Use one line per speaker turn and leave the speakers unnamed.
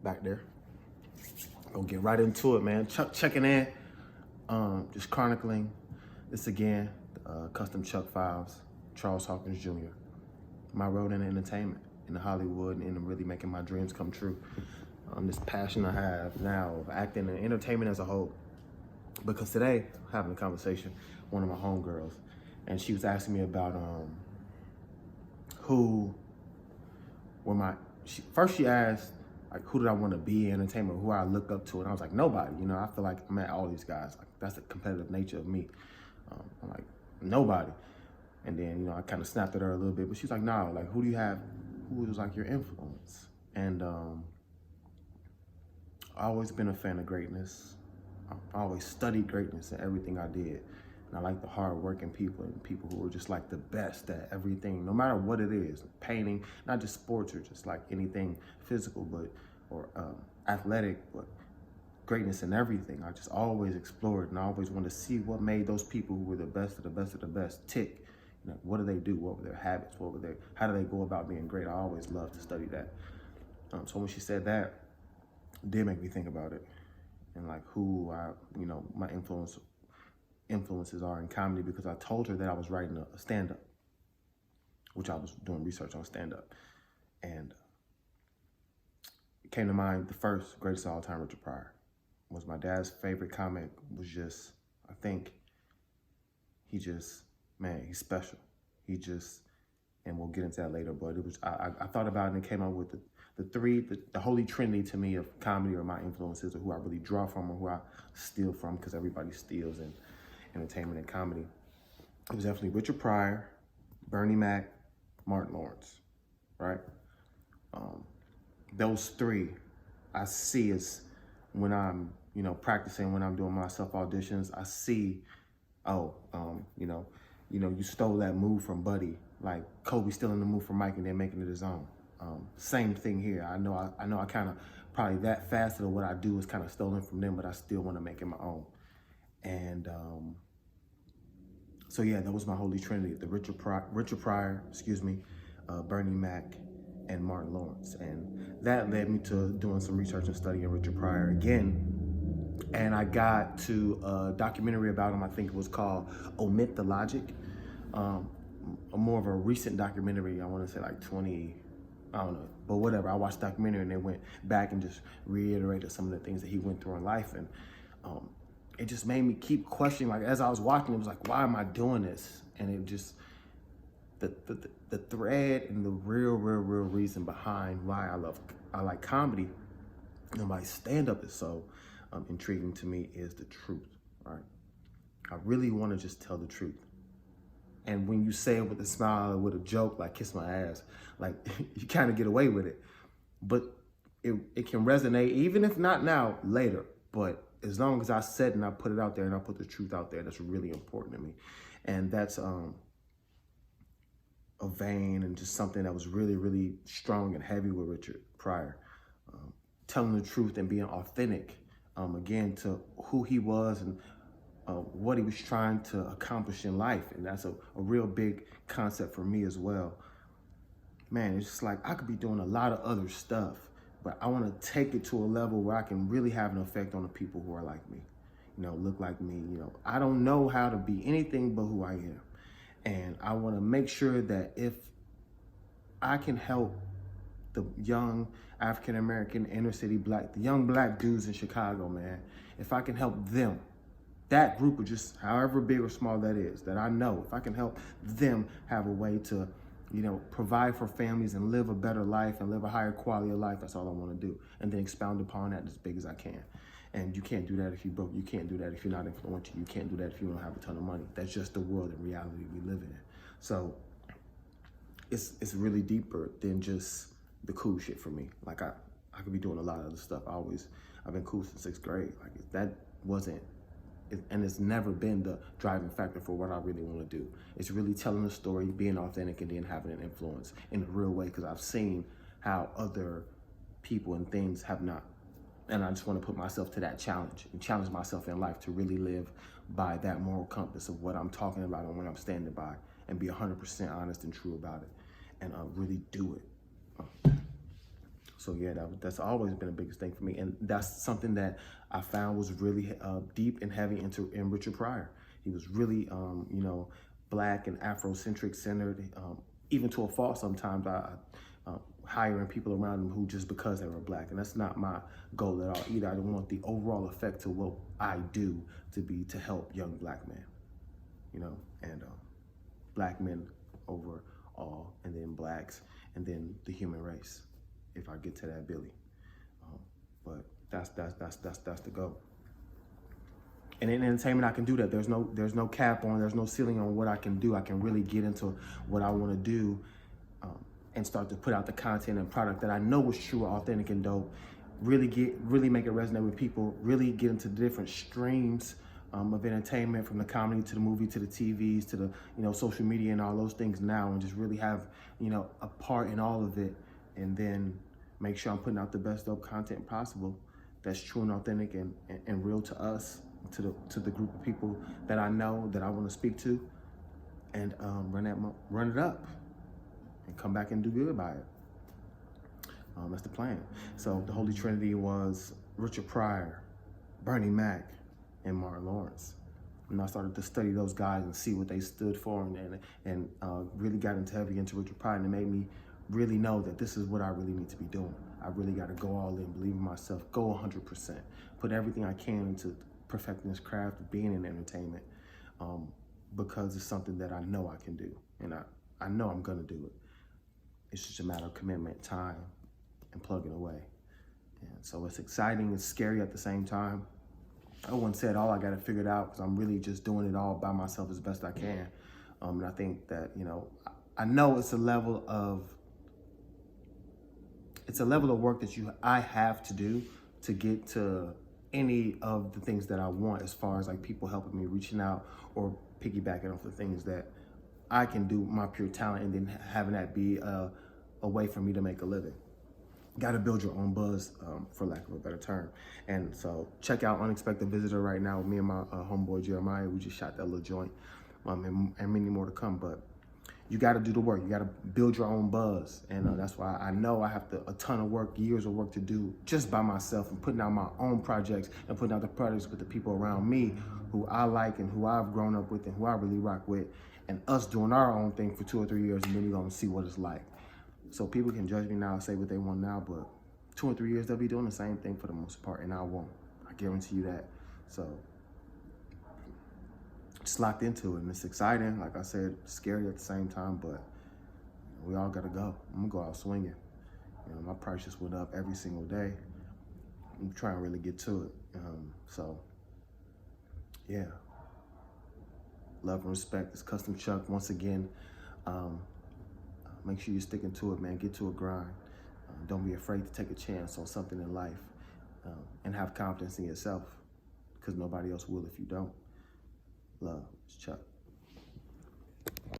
Back there. Gonna get right into it, man. Chuck checking in. Just chronicling this again. Custom Chuck Files, Charles Hawkins Jr. My road in entertainment, in Hollywood, and really making my dreams come true. This passion I have now of acting and entertainment as a whole. Because today, having a conversation with one of my homegirls, and she was asking me about who were my. First, she asked like, who did I want to be in entertainment, who I look up to, and I was like, nobody. You know, I feel like I'm at all these guys. Like that's the competitive nature of me. I'm like, nobody. And then, you know, I kind of snapped at her a little bit, but she's like, nah, like, who do you have? Who was like your influence? And I always been a fan of greatness. I always studied greatness in everything I did. And I like the hard-working people and people who were just like the best at everything, no matter what it is. Painting, not just sports or just like anything physical, or athletic, but greatness in everything. I just always explored, and I always wanted to see what made those people who were the best of the best of the best tick. You know, what do they do? What were their habits? How do they go about being great? I always loved to study that. So when she said that, it did make me think about it and like who my influences are in comedy, because I told her that I was writing a stand-up, which I was doing research on stand-up. And it came to mind, the first greatest of all time, Richard Pryor, was my dad's favorite comic. Was just, I think, he's special. And we'll get into that later, but it was, I thought about it and came up with the holy trinity to me of comedy, or my influences, or who I really draw from, or who I steal from, because everybody steals in entertainment and comedy. It was definitely Richard Pryor, Bernie Mac, Martin Lawrence, right? Those three I see as when I'm, practicing, when I'm doing my self auditions, I see, you stole that move from Buddy, like Kobe stealing the move from Mike and then making it his own. Same thing here. I know I kind of, probably that facet of what I do is kind of stolen from them, but I still want to make it my own. And so yeah, that was my holy trinity: the Richard Pryor, Bernie Mac, and Martin Lawrence. And that led me to doing some research and studying Richard Pryor again. And I got to a documentary about him. I think it was called Omit the Logic. More of a recent documentary. I want to say like 20, I don't know, but whatever. I watched the documentary and they went back and just reiterated some of the things that he went through in life. And it just made me keep questioning, like as I was watching, it was like, why am I doing this? And it just, the thread and the real reason behind why I like comedy and why stand-up is so intriguing to me is the truth, right? I really want to just tell the truth. And when you say it with a smile or with a joke, like kiss my ass, like you kind of get away with it. But it can resonate, even if not now, later. But as long as I said and I put it out there and I put the truth out there, that's really important to me. And that's a vein and just something that was really, really strong and heavy with Richard Pryor. Telling the truth and being authentic, again, to who he was and what he was trying to accomplish in life. And that's a real big concept for me as well. Man, it's just like I could be doing a lot of other stuff, but I want to take it to a level where I can really have an effect on the people who are like me, look like me. I don't know how to be anything but who I am. And I want to make sure that if I can help the young African-American inner city the young black dudes in Chicago, man, if I can help them, that group of just however big or small that is, that I know, if I can help them have a way to, provide for families and live a better life and live a higher quality of life, that's all I want to do. And then expound upon that as big as I can. And you can't do that if you're broke. You can't do that if you're not influential. You can't do that if you don't have a ton of money. That's just the world and reality we live in. So it's really deeper than just the cool shit for me. Like I could be doing a lot of other stuff. I've been cool since 6th grade. Like that wasn't, and it's never been the driving factor for what I really want to do. It's really telling a story, being authentic, and then having an influence in a real way, because I've seen how other people and things have not And I just want to put myself to that challenge and challenge myself in life to really live by that moral compass of what I'm talking about and what I'm standing by, and be 100% honest and true about it, and really do it. So yeah, that's always been the biggest thing for me. And that's something that I found was really deep and heavy in Richard Pryor. He was really, Black and Afrocentric centered, even to a fault sometimes. Hiring people around him who just because they were Black. And that's not my goal at all either. I don't want the overall effect to what I do to be to help young Black men, and Black men overall, and then Blacks, and then the human race, if I get to that, Billy. But that's the goal. And in entertainment, I can do that. There's no cap on, there's no ceiling on what I can do. I can really get into what I want to do, and start to put out the content and product that I know is true, authentic, and dope. Really make it resonate with people. Really get into different streams of entertainment, from the comedy to the movie to the TVs to the social media and all those things now, and just really have a part in all of it, and then make sure I'm putting out the best dope content possible that's true and authentic and real to us, to the group of people that I know that I want to speak to, and run it up and come back and do good by it. That's the plan. So the Holy Trinity was Richard Pryor, Bernie Mac, and Martin Lawrence. And I started to study those guys and see what they stood for, and really got heavy into Richard Pryor, and it made me really know that this is what I really need to be doing. I really got to go all in, believe in myself, go 100%, put everything I can into perfecting this craft of being in entertainment, because it's something that I know I can do, and I know I'm gonna do it. It's just a matter of commitment, time, and plugging away. And so it's exciting, it's scary at the same time. I wouldn't say it all I got it figured out, because I'm really just doing it all by myself as best I can. And I think that, I know it's a level of work that I have to do to get to any of the things that I want, as far as like people helping me, reaching out, or piggybacking off the things that I can do, my pure talent, and then having that be a way for me to make a living. Got to build your own buzz, for lack of a better term. And so check out Unexpected Visitor right now with me and my homeboy Jeremiah. We just shot that little joint, and many more to come. But you got to do the work. You got to build your own buzz. And that's why I know I have a ton of work, years of work to do just by myself, and putting out my own projects and putting out the projects with the people around me who I like and who I've grown up with and who I really rock with, and us doing our own thing for 2 or 3 years, and then we're going to see what it's like. So people can judge me now, say what they want now, but 2 or 3 years, they'll be doing the same thing for the most part, and I won't. I guarantee you that. So just locked into it, and it's exciting. Like I said, scary at the same time, but we all got to go. I'm going to go out swinging. My price just went up every single day. I'm trying to really get to it. So, yeah. Love and respect. It's Custom Chuck. Once again, make sure you're sticking to it, man. Get to a grind. Don't be afraid to take a chance on something in life, and have confidence in yourself, because nobody else will if you don't. Love. It's Chuck.